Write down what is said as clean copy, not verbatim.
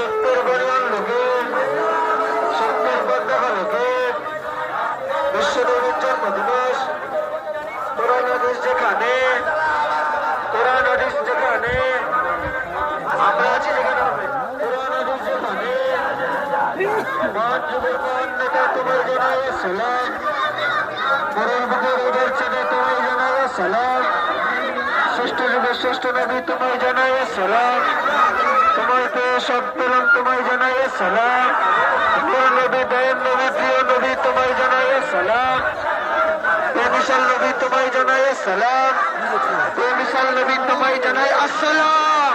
সত্যের বলিয়ান লোকে সত্যের পতাকা লোকে বিশ্বনবীর জন্ম দিবস কোরআন হাদিস যেখানে আমরা আছি যেখানে হবে কোরআন হাদিস যেখানে মহান যুগের মহান নেতা তোমায় জানাই সালাম কোরআন বুকের উদারচনা তোমায় জানাই সালাম শ্রেষ্ঠ যুগের শ্রেষ্ঠ নবী তোমায় জানাই সালাম তোমায় পেয়ে সব পেলাম তোমায় জানাই সালাম প্রিয় নবী দয়াল নবী প্রিয় নবী তোমায় জানাই সালাম প্রেমিশাল নবী তোমায় জানাই সালাম প্রেমিশাল নবী তোমায় জানাই আসসালাম